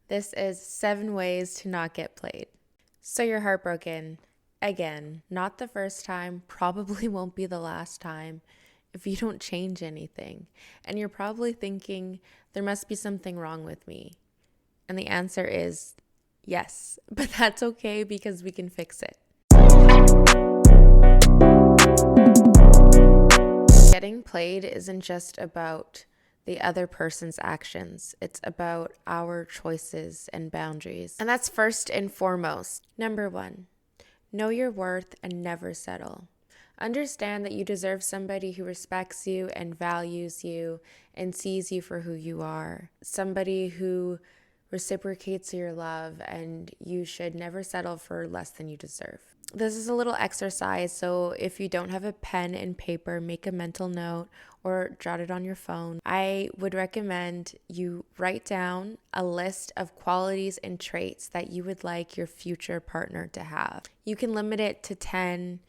This is 7 ways to not get played. So you're heartbroken. Again, not the first time, probably won't be the last time if you don't change anything. And you're probably thinking, there must be something wrong with me. And the answer is yes, but that's okay because we can fix it. Getting played isn't just about the other person's actions. It's about our choices and boundaries. And that's first and foremost. Number 1, know your worth and never settle. Understand that you deserve somebody who respects you and values you and sees you for who you are. Somebody who reciprocates your love, and you should never settle for less than you deserve. This is a little exercise, so if you don't have a pen and paper, make a mental note or jot it on your phone. I would recommend you write down a list of qualities and traits that you would like your future partner to have. You can limit it to 10.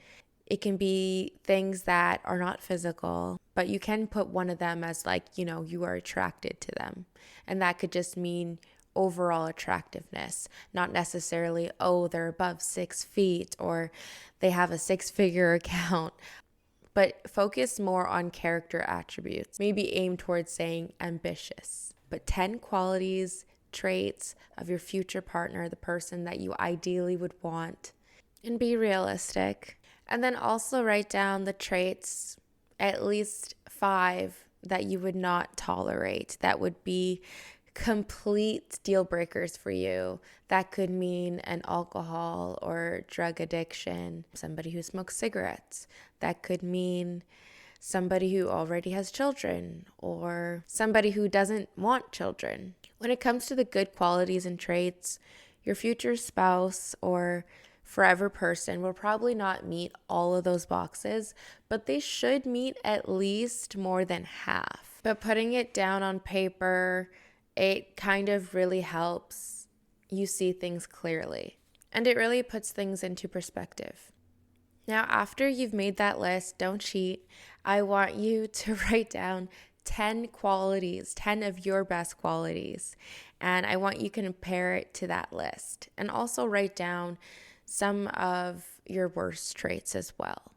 It can be things that are not physical, but you can put one of them as you are attracted to them. And that could just mean overall attractiveness, not necessarily, they're above 6 feet or they have a 6-figure account, but focus more on character attributes. Maybe aim towards saying ambitious, but 10 qualities, traits of your future partner, the person that you ideally would want, and be realistic. And then also write down the traits, at least 5 that you would not tolerate, that would be complete deal breakers for you. That could mean an alcohol or drug addiction, somebody who smokes cigarettes. That could mean somebody who already has children or somebody who doesn't want children. When it comes to the good qualities and traits, your future spouse or forever person will probably not meet all of those boxes, but they should meet at least more than half. But putting it down on paper, it kind of really helps you see things clearly. And it really puts things into perspective. Now, after you've made that list, don't cheat. I want you to write down 10 qualities, 10 of your best qualities. And I want you to compare it to that list. And also write down some of your worst traits as well.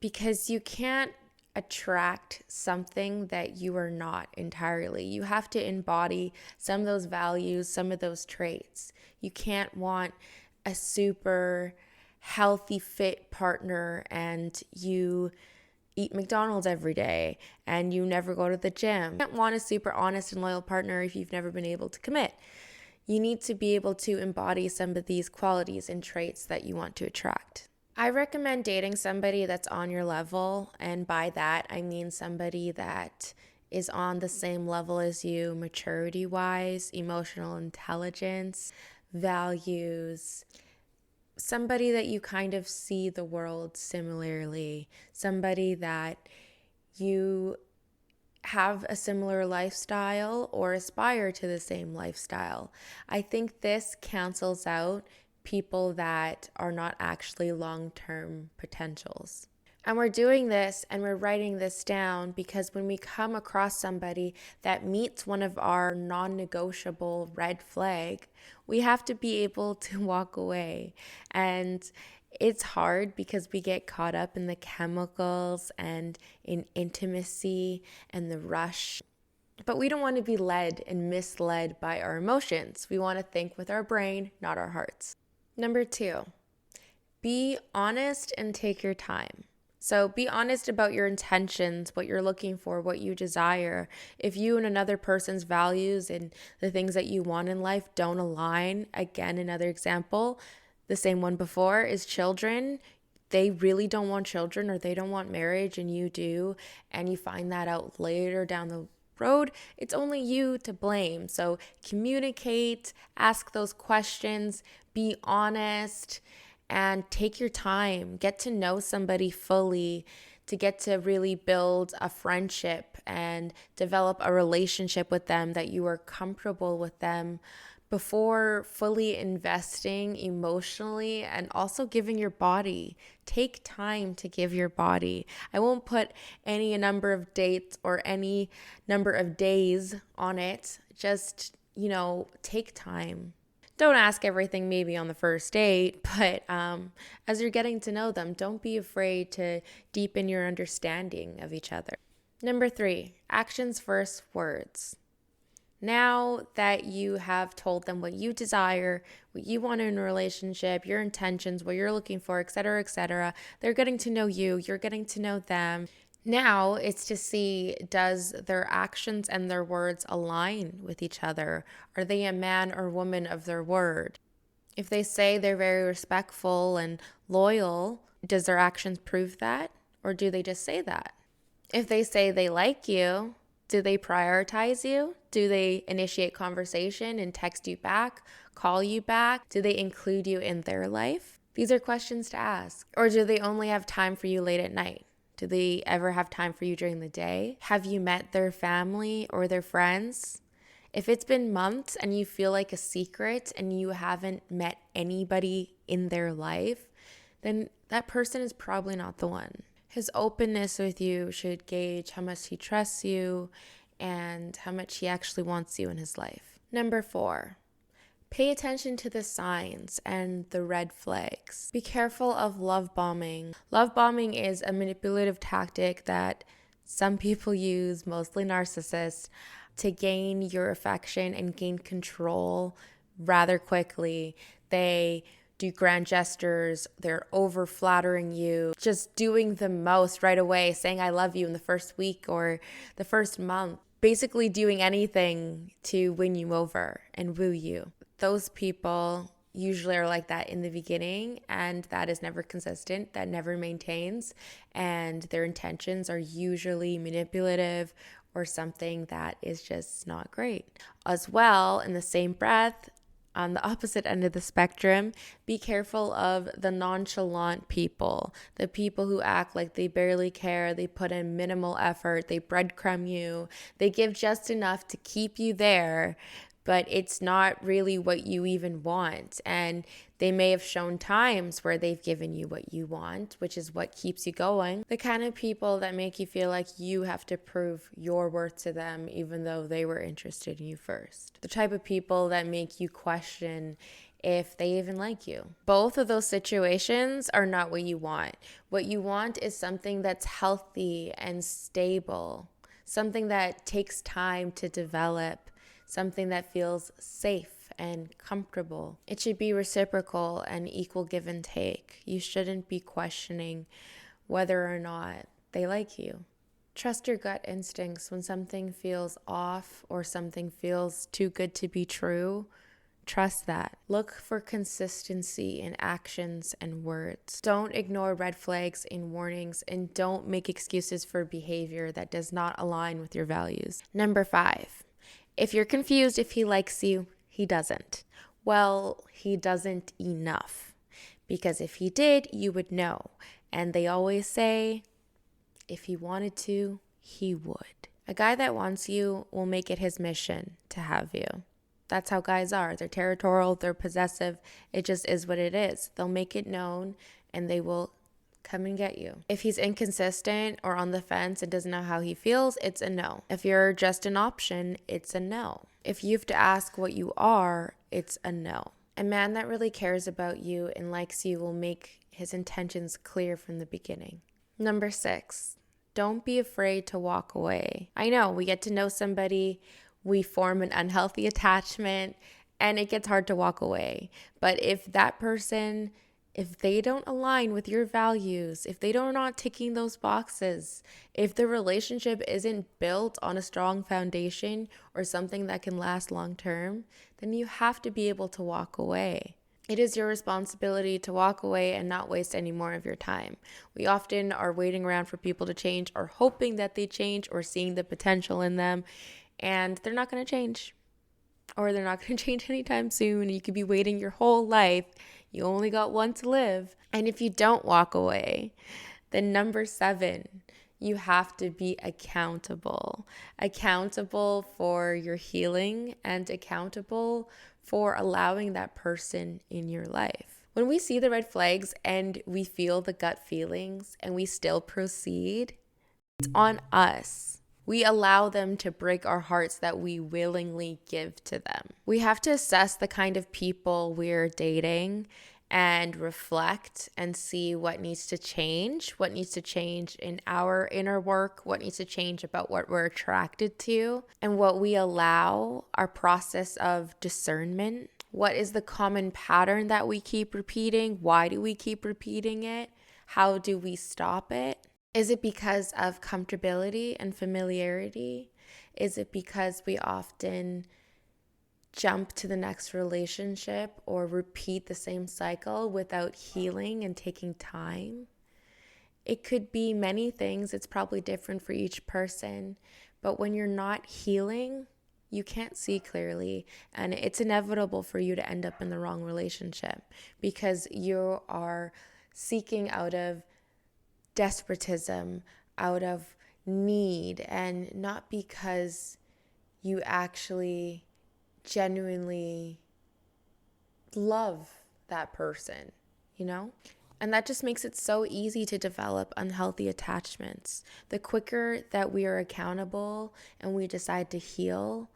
Because you can't attract something that you are not entirely. You have to embody some of those values, some of those traits. You can't want a super healthy, fit partner and you eat McDonald's every day and you never go to the gym. You don't want a super honest and loyal partner if you've never been able to commit. You need to be able to embody some of these qualities and traits that you want to attract. I recommend dating somebody that's on your level, and by that I mean somebody that is on the same level as you, maturity-wise, emotional intelligence, values, somebody that you kind of see the world similarly, somebody that you have a similar lifestyle or aspire to the same lifestyle. I think this cancels out people that are not actually long-term potentials. And we're doing this and we're writing this down because when we come across somebody that meets one of our non-negotiable red flag, we have to be able to walk away. And it's hard because we get caught up in the chemicals and in intimacy and the rush. But we don't want to be led and misled by our emotions. We want to think with our brain, not our hearts. Number 2, be honest and take your time. So be honest about your intentions, what you're looking for, what you desire. If you and another person's values and the things that you want in life don't align, again, another example, the same one before is children. They really don't want children or they don't want marriage and you do, and you find that out later down the road, it's only you to blame. So communicate, ask those questions, be honest, and take your time. Get to know somebody fully to get to really build a friendship and develop a relationship with them that you are comfortable with them before fully investing emotionally and also giving your body. Take time to give your body. I won't put any number of dates or any number of days on it. Just take time. Don't ask everything maybe on the first date, but as you're getting to know them, don't be afraid to deepen your understanding of each other. Number 3, actions first, words. Now that you have told them what you desire, what you want in a relationship, your intentions, what you're looking for, etc., they're getting to know you, you're getting to know them. Now it's to see, does their actions and their words align with each other? Are they a man or woman of their word? If they say they're very respectful and loyal, does their actions prove that? Or do they just say that? If they say they like you, do they prioritize you? Do they initiate conversation and text you back, call you back? Do they include you in their life? These are questions to ask. Or do they only have time for you late at night? Do they ever have time for you during the day? Have you met their family or their friends? If it's been months and you feel like a secret and you haven't met anybody in their life, then that person is probably not the one. His openness with you should gauge how much he trusts you and how much he actually wants you in his life. Number 4, pay attention to the signs and the red flags. Be careful of love bombing. Love bombing is a manipulative tactic that some people use, mostly narcissists, to gain your affection and gain control rather quickly. They do grand gestures, they're over flattering you, just doing the most right away, saying I love you in the first week or the first month, basically doing anything to win you over and woo you. Those people usually are like that in the beginning, and that is never consistent, that never maintains, and their intentions are usually manipulative or something that is just not great. As well, in the same breath, on the opposite end of the spectrum, be careful of the nonchalant people, the people who act like they barely care, they put in minimal effort, they breadcrumb you, they give just enough to keep you there, but it's not really what you even want. And they may have shown times where they've given you what you want, which is what keeps you going. The kind of people that make you feel like you have to prove your worth to them, even though they were interested in you first. The type of people that make you question if they even like you. Both of those situations are not what you want. What you want is something that's healthy and stable, something that takes time to develop, something that feels safe and comfortable. It should be reciprocal and equal give and take. You shouldn't be questioning whether or not they like you. Trust your gut instincts when something feels off or something feels too good to be true. Trust that. Look for consistency in actions and words. Don't ignore red flags and warnings, and don't make excuses for behavior that does not align with your values. Number 5. If you're confused if he likes you, he doesn't. Well, he doesn't enough. Because if he did, you would know. And they always say, if he wanted to, he would. A guy that wants you will make it his mission to have you. That's how guys are. They're territorial, they're possessive. It just is what it is. They'll make it known and they will come and get you. If he's inconsistent or on the fence and doesn't know how he feels, it's a no. If you're just an option, it's a no. If you have to ask what you are, it's a no. A man that really cares about you and likes you will make his intentions clear from the beginning. Number 6, don't be afraid to walk away. I know we get to know somebody, we form an unhealthy attachment, and it gets hard to walk away. But if that person, if they don't align with your values, if they are not ticking those boxes, if the relationship isn't built on a strong foundation or something that can last long term, then you have to be able to walk away. It is your responsibility to walk away and not waste any more of your time. We often are waiting around for people to change or hoping that they change or seeing the potential in them, and they're not going to change. Or they're not going to change anytime soon. You could be waiting your whole life. You only got one to live. And if you don't walk away, then number 7, you have to be accountable. Accountable for your healing and accountable for allowing that person in your life. When we see the red flags and we feel the gut feelings and we still proceed, it's on us. We allow them to break our hearts that we willingly give to them. We have to assess the kind of people we're dating and reflect and see what needs to change in our inner work, what needs to change about what we're attracted to, and what we allow, our process of discernment. What is the common pattern that we keep repeating? Why do we keep repeating it? How do we stop it? Is it because of comfortability and familiarity? Is it because we often jump to the next relationship or repeat the same cycle without healing and taking time? It could be many things. It's probably different for each person. But when you're not healing, you can't see clearly, and it's inevitable for you to end up in the wrong relationship because you are seeking out of despotism, out of need, and not because you actually genuinely love that person, you know? And that just makes it so easy to develop unhealthy attachments. The quicker that we are accountable and we decide to heal,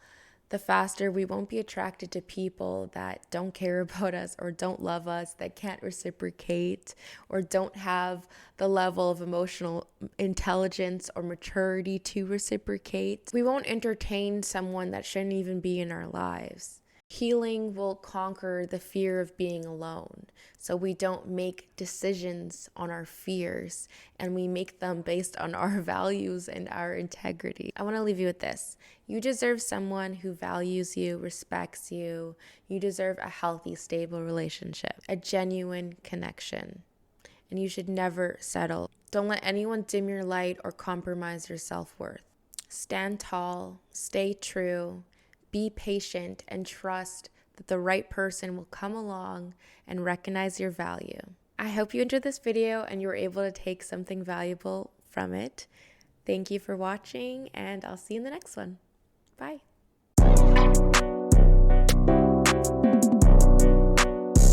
the faster we won't be attracted to people that don't care about us or don't love us, that can't reciprocate or don't have the level of emotional intelligence or maturity to reciprocate. We won't entertain someone that shouldn't even be in our lives. Healing will conquer the fear of being alone. So we don't make decisions on our fears and we make them based on our values and our integrity. I want to leave you with this. You deserve someone who values you, respects you. You deserve a healthy, stable relationship, a genuine connection. And you should never settle. Don't let anyone dim your light or compromise your self-worth. Stand tall, stay true, be patient, and trust that the right person will come along and recognize your value. I hope you enjoyed this video and you were able to take something valuable from it. Thank you for watching, and I'll see you in the next one. Bye.